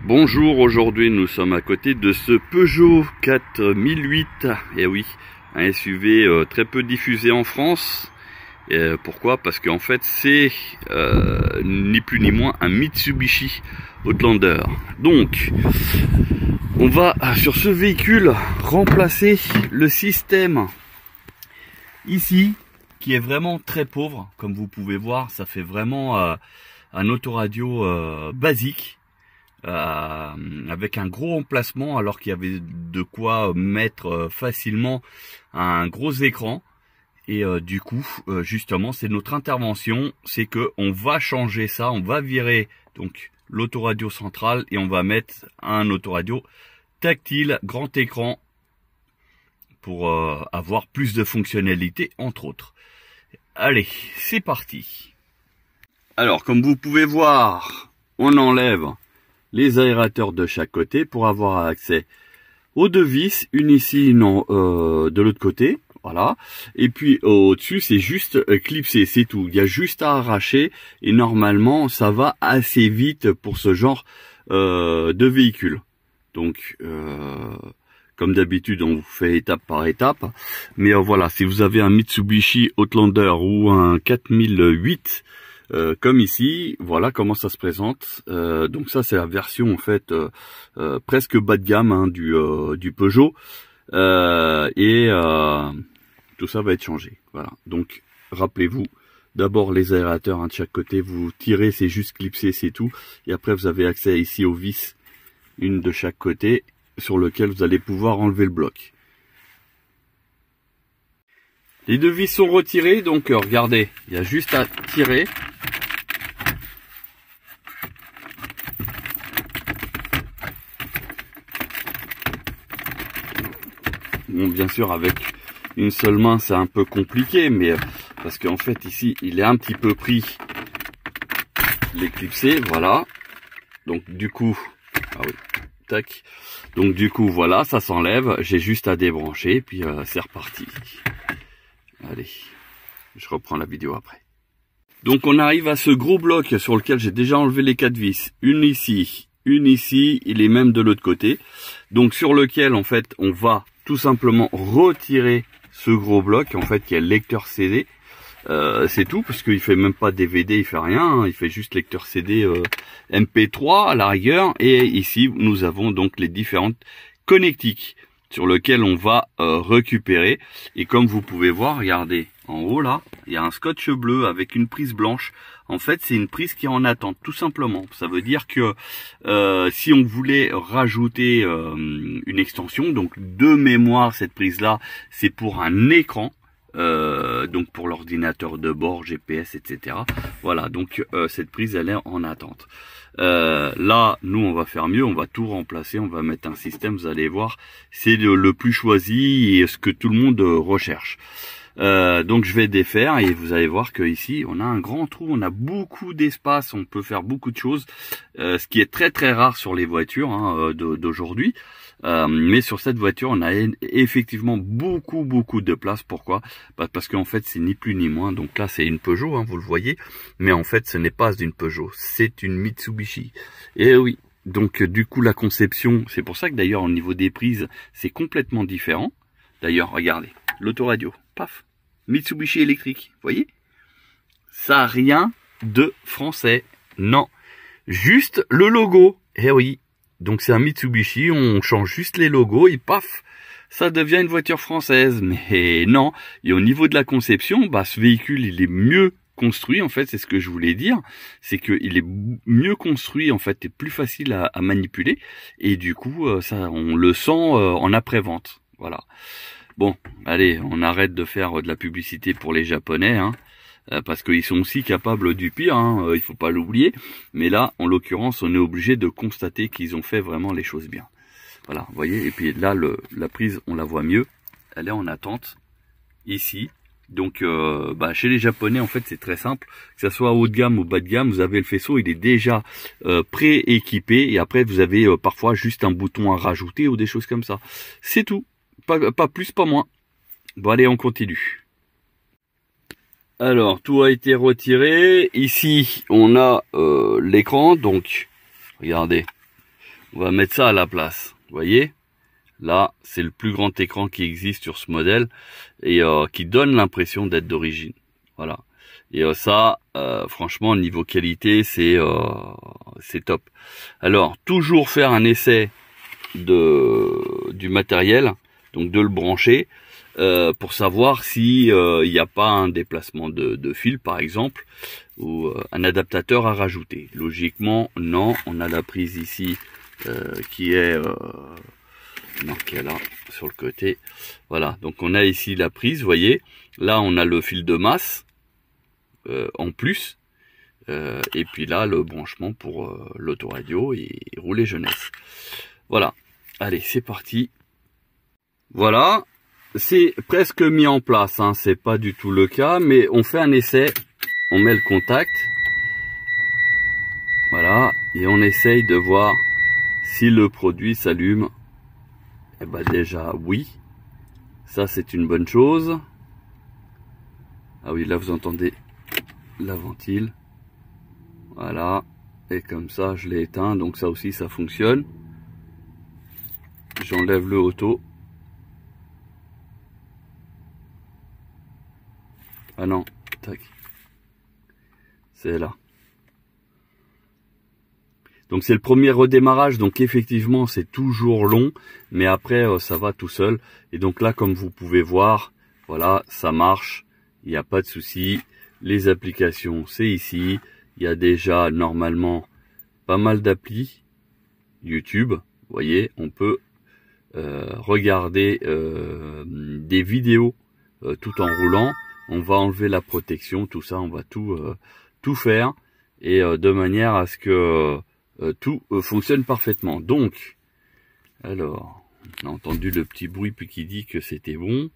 Bonjour, aujourd'hui nous sommes à côté de ce Peugeot 4008, et oui, un SUV très peu diffusé en France. Pourquoi? Parce qu'en fait c'est ni plus ni moins un Mitsubishi Outlander. Donc on va sur ce véhicule remplacer le système ici qui est vraiment très pauvre. Comme vous pouvez voir, ça fait vraiment un autoradio basique. Avec un gros emplacement, alors qu'il y avait de quoi mettre facilement un gros écran. Et du coup, justement, c'est notre intervention, c'est que on va changer ça, on va virer donc l'autoradio central et on va mettre un autoradio tactile, grand écran, pour avoir plus de fonctionnalités, entre autres. Allez, c'est parti. Alors, comme vous pouvez voir, on enlève les aérateurs de chaque côté pour avoir accès aux deux vis, une ici, une de l'autre côté, voilà. Et puis au-dessus, c'est juste clipsé, c'est tout. Il y a juste à arracher et normalement, ça va assez vite pour ce genre de véhicule. Donc, comme d'habitude, on vous fait étape par étape. Mais voilà, si vous avez un Mitsubishi Outlander ou un 4008, comme ici, voilà comment ça se présente. Donc ça c'est la version en fait presque bas de gamme hein, du Peugeot, et tout ça va être changé. Voilà. Donc rappelez-vous, d'abord les aérateurs hein, de chaque côté, vous tirez, c'est juste clipsé, c'est tout. Et après vous avez accès ici aux vis, une de chaque côté, sur lequel vous allez pouvoir enlever le bloc. Les deux vis sont retirées, donc regardez, il y a juste à tirer. Bon, bien sûr, avec une seule main, c'est un peu compliqué, mais parce qu'en fait, ici, il est un petit peu pris l'éclipsé, voilà. Donc, du coup, ah oui, tac. Donc, du coup, voilà, ça s'enlève. J'ai juste à débrancher, puis c'est reparti. Allez, je reprends la vidéo après. Donc, on arrive à ce gros bloc sur lequel j'ai déjà enlevé les 4 vis. Une ici, il est même de l'autre côté. Donc, sur lequel, en fait, on va tout simplement retirer ce gros bloc, en fait, qui est le lecteur CD. C'est tout, parce qu'il fait même pas DVD, il fait rien, hein, il fait juste lecteur CD MP3 à la rigueur. Et ici, nous avons donc les différentes connectiques sur lesquelles on va récupérer. Et comme vous pouvez voir, regardez, en haut là, il y a un scotch bleu avec une prise blanche. En fait, c'est une prise qui est en attente, tout simplement. Ça veut dire que si on voulait rajouter une extension, donc de mémoire, cette prise-là, c'est pour un écran. Donc pour l'ordinateur de bord, GPS, etc. Voilà, donc cette prise, elle est en attente. Là, nous, on va faire mieux, on va tout remplacer, on va mettre un système, vous allez voir, c'est le plus choisi et ce que tout le monde recherche. Donc je vais défaire et vous allez voir que ici on a un grand trou, on a beaucoup d'espace, on peut faire beaucoup de choses, ce qui est très très rare sur les voitures hein, d'aujourd'hui. Mais sur cette voiture, on a effectivement beaucoup de place. Pourquoi? Parce qu'en fait, c'est ni plus ni moins. Donc là, c'est une Peugeot, hein, vous le voyez. Mais en fait, ce n'est pas une Peugeot, c'est une Mitsubishi. Et oui, donc du coup, la conception, c'est pour ça que d'ailleurs, au niveau des prises, c'est complètement différent. D'ailleurs, regardez, l'autoradio, paf, Mitsubishi électrique, vous voyez? Ça n'a rien de français, non. Juste le logo, eh oui. Donc c'est un Mitsubishi, on change juste les logos et paf, ça devient une voiture française. Mais non, et au niveau de la conception, bah, ce véhicule, il est mieux construit, en fait, c'est ce que je voulais dire. C'est qu'il est mieux construit, en fait, et plus facile à manipuler. Et du coup, ça, on le sent en après-vente. Voilà. Bon, allez, on arrête de faire de la publicité pour les Japonais, hein. parce qu'ils sont aussi capables du pire, hein, il faut pas l'oublier. Mais là, en l'occurrence, on est obligé de constater qu'ils ont fait vraiment les choses bien. Voilà, vous voyez, et puis là, la prise, on la voit mieux, elle est en attente, ici. Donc, chez les Japonais, en fait, c'est très simple, que ça soit haut de gamme ou bas de gamme, vous avez le faisceau, il est déjà pré-équipé, et après, vous avez parfois juste un bouton à rajouter ou des choses comme ça. C'est tout, pas plus, pas moins. Bon, allez, on continue. Alors, tout a été retiré. Ici, on a l'écran, donc, regardez, on va mettre ça à la place. Vous voyez, là, c'est le plus grand écran qui existe sur ce modèle et qui donne l'impression d'être d'origine. Voilà. Et ça, franchement, niveau qualité, c'est top. Alors, toujours faire un essai du matériel, donc de le brancher, pour savoir si il n'y a pas un déplacement de fil, par exemple, ou un adaptateur à rajouter. Logiquement, non. On a la prise ici. Qui est marqué là sur le côté. Voilà, donc on a ici la prise, vous voyez, là on a le fil de masse en plus, et puis là le branchement pour l'autoradio et rouler jeunesse. Voilà, allez, c'est parti. Voilà, c'est presque mis en place, hein. C'est pas du tout le cas, mais on fait un essai, on met le contact, voilà, et on essaye de voir si le produit s'allume. Eh ben déjà oui, ça c'est une bonne chose. Ah oui, là vous entendez la ventile. Voilà, et comme ça je l'ai éteint, donc ça aussi ça fonctionne. J'enlève le auto. Ah non, tac, c'est là. Donc c'est le premier redémarrage, donc effectivement c'est toujours long, mais après ça va tout seul. Et donc là, comme vous pouvez voir, voilà, ça marche, il n'y a pas de souci. Les applications, c'est ici. Il y a déjà normalement pas mal d'applis. YouTube, vous voyez, on peut regarder des vidéos tout en roulant. On va enlever la protection, tout ça, on va tout faire, et de manière à ce que tout fonctionne parfaitement. Donc, alors, on a entendu le petit bruit puis qui dit que c'était bon.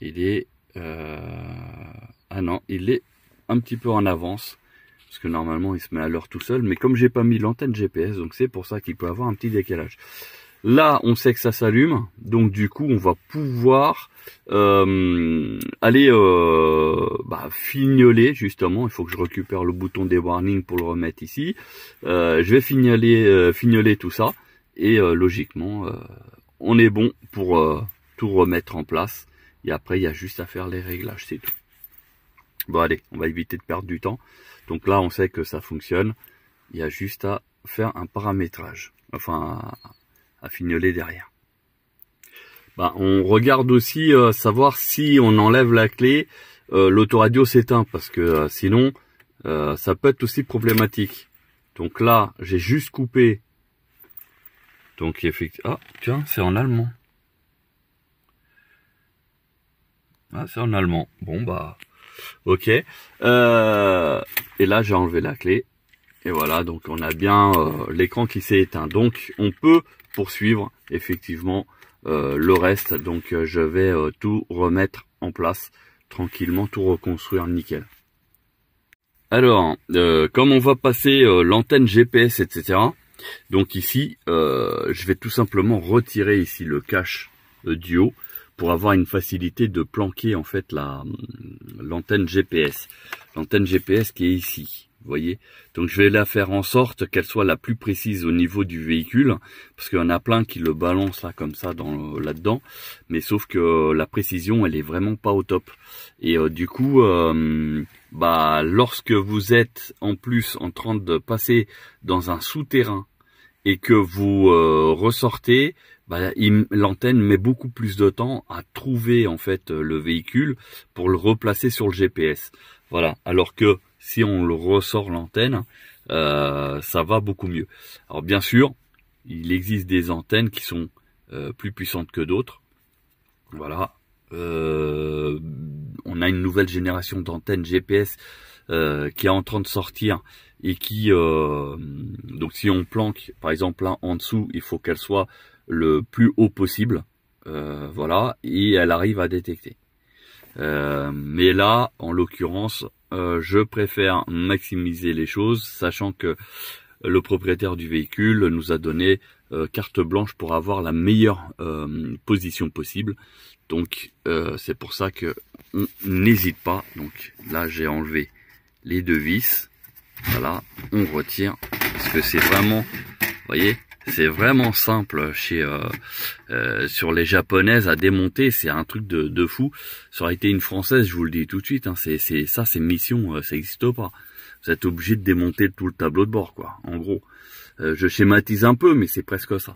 Il est ah non, il est un petit peu en avance parce que normalement il se met à l'heure tout seul, mais comme j'ai pas mis l'antenne GPS, donc c'est pour ça qu'il peut avoir un petit décalage. Là, on sait que ça s'allume, donc du coup, on va pouvoir aller fignoler, justement. Il faut que je récupère le bouton des warnings pour le remettre ici. Je vais fignoler tout ça, et logiquement, on est bon pour tout remettre en place. Et après, il y a juste à faire les réglages, c'est tout. Bon, allez, on va éviter de perdre du temps. Donc là, on sait que ça fonctionne. Il y a juste à faire un paramétrage, enfin à fignoler derrière. On regarde aussi savoir si on enlève la clé, l'autoradio s'éteint, parce que sinon ça peut être aussi problématique. Donc là, j'ai juste coupé. Donc effectivement, ah tiens, c'est en allemand. Ah, c'est en allemand. Bon bah ok. Et là, j'ai enlevé la clé. Et voilà, donc on a bien l'écran qui s'est éteint. Donc on peut poursuivre effectivement le reste. Donc je vais tout remettre en place tranquillement, tout reconstruire nickel. Alors, comme on va passer l'antenne GPS, etc. Donc ici, je vais tout simplement retirer ici le cache du haut pour avoir une facilité de planquer en fait l'antenne GPS. L'antenne GPS qui est ici. Vous voyez, donc je vais la faire en sorte qu'elle soit la plus précise au niveau du véhicule, parce qu'il y en a plein qui le balancent là comme ça là-dedans, mais sauf que la précision elle est vraiment pas au top. Et du coup, lorsque vous êtes en plus en train de passer dans un souterrain et que vous ressortez, l'antenne met beaucoup plus de temps à trouver en fait le véhicule pour le replacer sur le GPS. Voilà, alors que si on le ressort l'antenne, ça va beaucoup mieux. Alors bien sûr, il existe des antennes qui sont plus puissantes que d'autres. Voilà. on a une nouvelle génération d'antennes GPS qui est en train de sortir et qui donc si on planque par exemple là en dessous, il faut qu'elle soit le plus haut possible, voilà, et elle arrive à détecter. Mais là, en l'occurrence, je préfère maximiser les choses, sachant que le propriétaire du véhicule nous a donné carte blanche pour avoir la meilleure position possible. Donc c'est pour ça que on n'hésite pas. Donc là, j'ai enlevé les deux vis. Voilà, on retire parce que c'est vraiment, vous voyez, c'est vraiment simple chez sur les japonaises à démonter, c'est un truc de fou. Ça aurait été une française, je vous le dis tout de suite, hein, c'est mission, ça n'existe pas. Vous êtes obligé de démonter tout le tableau de bord, quoi. En gros, je schématise un peu, mais c'est presque ça.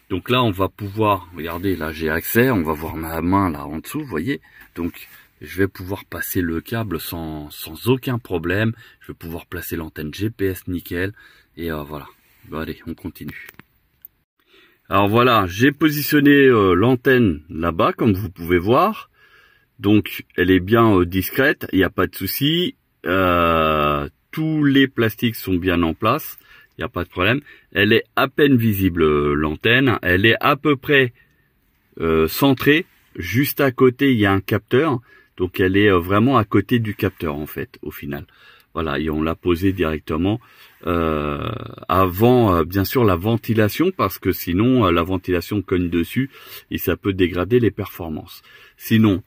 Donc là, on va pouvoir, regardez, là j'ai accès, on va voir ma main là en dessous, vous voyez. Donc je vais pouvoir passer le câble sans aucun problème. Je vais pouvoir placer l'antenne GPS nickel. Et voilà. Bon, allez, on continue. Alors voilà, j'ai positionné l'antenne là-bas, comme vous pouvez voir. Donc elle est bien discrète, il n'y a pas de souci. Tous les plastiques sont bien en place, il n'y a pas de problème. Elle est à peine visible, l'antenne. Elle est à peu près centrée. Juste à côté, il y a un capteur. Donc elle est vraiment à côté du capteur en fait, au final. Voilà, et on l'a posé directement avant, bien sûr, la ventilation, parce que sinon, la ventilation cogne dessus et ça peut dégrader les performances. Sinon,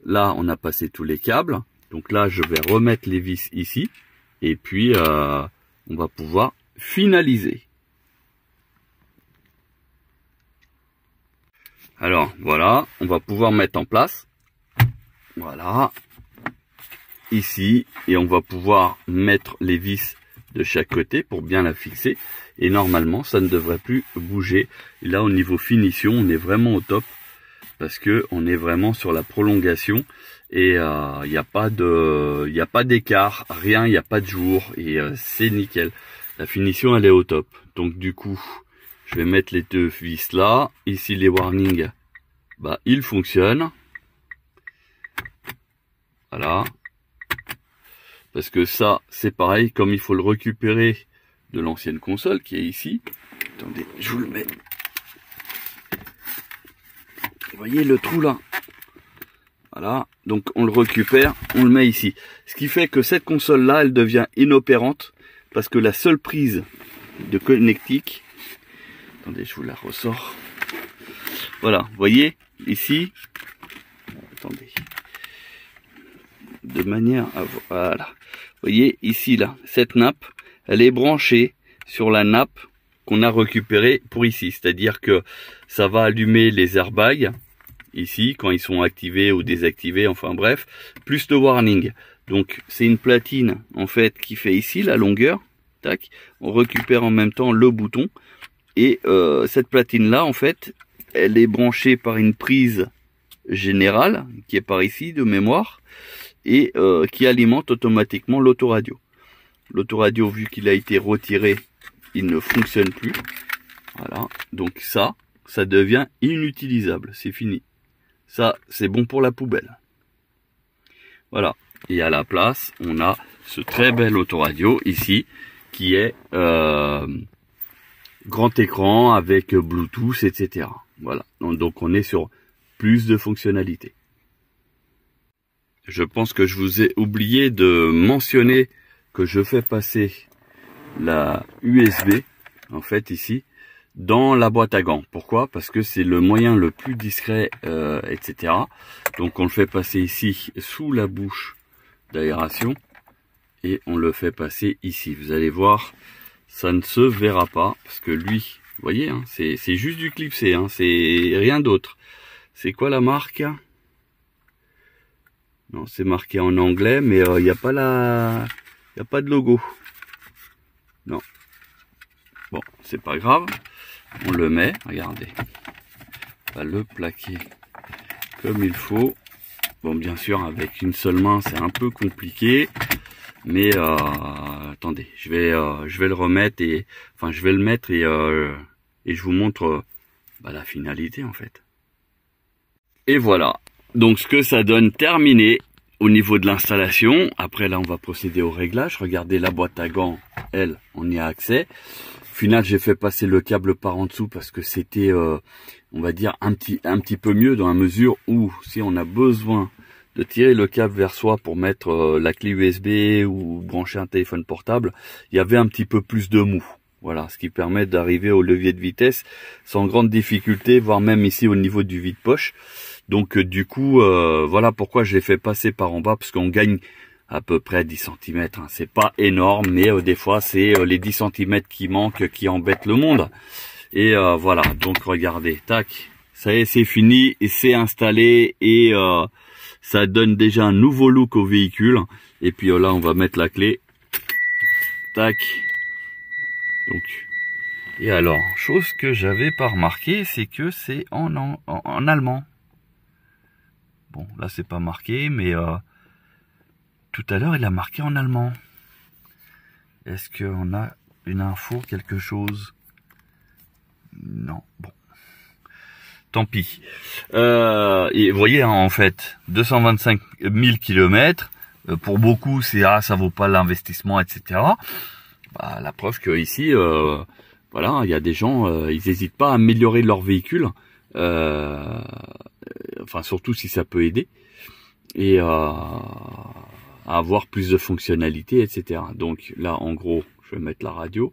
là, on a passé tous les câbles. Donc là, je vais remettre les vis ici. Et puis, on va pouvoir finaliser. Alors, voilà, on va pouvoir mettre en place. Voilà. Ici. Et on va pouvoir mettre les vis de chaque côté pour bien la fixer. Et normalement, ça ne devrait plus bouger. Et là, au niveau finition, on est vraiment au top. Parce que on est vraiment sur la prolongation. Et il n'y a pas d'écart, rien, il n'y a pas de jour. Et c'est nickel. La finition, elle est au top. Donc du coup, je vais mettre les deux vis là. Ici, les warnings, bah, ils fonctionnent. Voilà. Parce que ça, c'est pareil, comme il faut le récupérer de l'ancienne console qui est ici. Attendez, je vous le mets. Vous voyez le trou là? Voilà, donc on le récupère, on le met ici. Ce qui fait que cette console là, elle devient inopérante. Parce que la seule prise de connectique... Attendez, je vous la ressors. Voilà, vous voyez, ici... Attendez. De manière à... Voilà. Vous voyez, ici, là, cette nappe, elle est branchée sur la nappe qu'on a récupérée pour ici. C'est-à-dire que ça va allumer les airbags, ici, quand ils sont activés ou désactivés, enfin bref, plus le warning. Donc, c'est une platine, en fait, qui fait ici la longueur. Tac. On récupère en même temps le bouton. Et cette platine-là, en fait, elle est branchée par une prise générale, qui est par ici, de mémoire, et qui alimente automatiquement l'autoradio. L'autoradio, vu qu'il a été retiré, il ne fonctionne plus. Voilà. Donc ça devient inutilisable. C'est fini. Ça, c'est bon pour la poubelle. Voilà. Et à la place, on a ce très bel autoradio ici, qui est grand écran avec Bluetooth, etc. Voilà. Donc on est sur plus de fonctionnalités. Je pense que je vous ai oublié de mentionner que je fais passer la USB, en fait ici, dans la boîte à gants. Pourquoi? Parce que c'est le moyen le plus discret, etc. Donc on le fait passer ici sous la bouche d'aération et on le fait passer ici. Vous allez voir, ça ne se verra pas parce que lui, vous voyez, hein, c'est juste du clipsé, hein, c'est rien d'autre. C'est quoi la marque? Non, c'est marqué en anglais, mais il n'y a pas de logo. Non. Bon, c'est pas grave. On le met, regardez. On va le plaquer comme il faut. Bon, bien sûr, avec une seule main, c'est un peu compliqué. Mais attendez, je vais le remettre et enfin je vais le mettre et je vous montre la finalité en fait. Et voilà. Donc ce que ça donne terminé. au niveau de l'installation. Après là on va procéder au réglage. Regardez la boîte à gants, elle, on y a accès. Au final j'ai fait passer le câble par en dessous parce que c'était on va dire un petit peu mieux dans la mesure où si on a besoin de tirer le câble vers soi pour mettre la clé USB ou brancher un téléphone portable, il y avait un petit peu plus de mou. Voilà, ce qui permet d'arriver au levier de vitesse sans grande difficulté, voire même ici au niveau du vide-poche. Donc du coup, voilà pourquoi je l'ai fait passer par en bas, parce qu'on gagne à peu près 10 cm. Hein. C'est pas énorme, mais des fois c'est les 10 cm qui manquent qui embêtent le monde. Et voilà, donc regardez, tac, ça y est, c'est fini, et c'est installé, et ça donne déjà un nouveau look au véhicule. Et puis là, on va mettre la clé. Tac. Donc, et alors, chose que j'avais pas remarqué, c'est que c'est en allemand. Bon, là c'est pas marqué, mais tout à l'heure il a marqué en allemand. Est-ce qu'on a une info, quelque chose? Non, bon. Tant pis. Et vous voyez, hein, en fait, 225 000 km, pour beaucoup, c'est ça vaut pas l'investissement, etc. Bah, la preuve que ici, voilà, il y a des gens, ils n'hésitent pas à améliorer leur véhicule, enfin surtout si ça peut aider, et à avoir plus de fonctionnalités, etc. Donc là, en gros, je vais mettre la radio.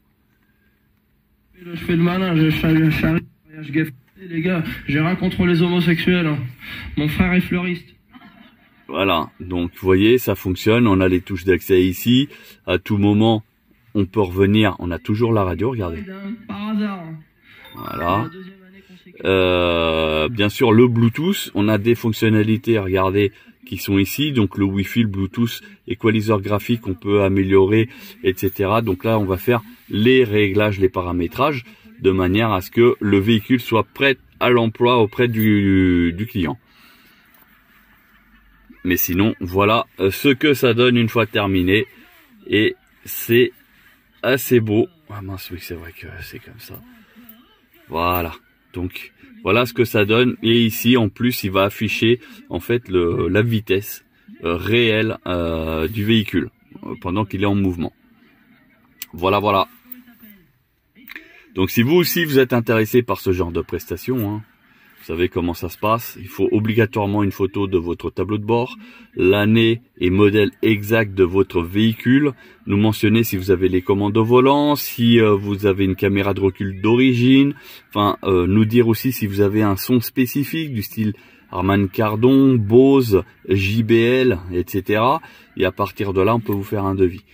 Je fais le malin, je gaffe. Les gars, j'ai rien contre les homosexuels. Hein. Mon frère est fleuriste. Voilà, donc vous voyez, ça fonctionne. On a les touches d'accès ici. À tout moment, on peut revenir. On a toujours la radio, regardez. Par hasard. Voilà. Bien sûr, le Bluetooth. On a des fonctionnalités, regardez, qui sont ici. Donc le Wi-Fi, le Bluetooth, équaliseur graphique, on peut améliorer, etc. Donc là, on va faire les réglages, les paramétrages, de manière à ce que le véhicule soit prêt à l'emploi auprès du client. Mais sinon, voilà ce que ça donne une fois terminé. Et c'est assez beau. Ah mince, oui, c'est vrai que c'est comme ça. Voilà. Donc, voilà ce que ça donne. Et ici, en plus, il va afficher en fait la vitesse réelle du véhicule pendant qu'il est en mouvement. Voilà, voilà. Donc si vous aussi vous êtes intéressé par ce genre de prestations, hein, vous savez comment ça se passe. Il faut obligatoirement une photo de votre tableau de bord, l'année et modèle exact de votre véhicule, nous mentionner si vous avez les commandes au volant, si vous avez une caméra de recul d'origine, enfin nous dire aussi si vous avez un son spécifique du style Harman Kardon, Bose, JBL, etc. Et à partir de là, on peut vous faire un devis.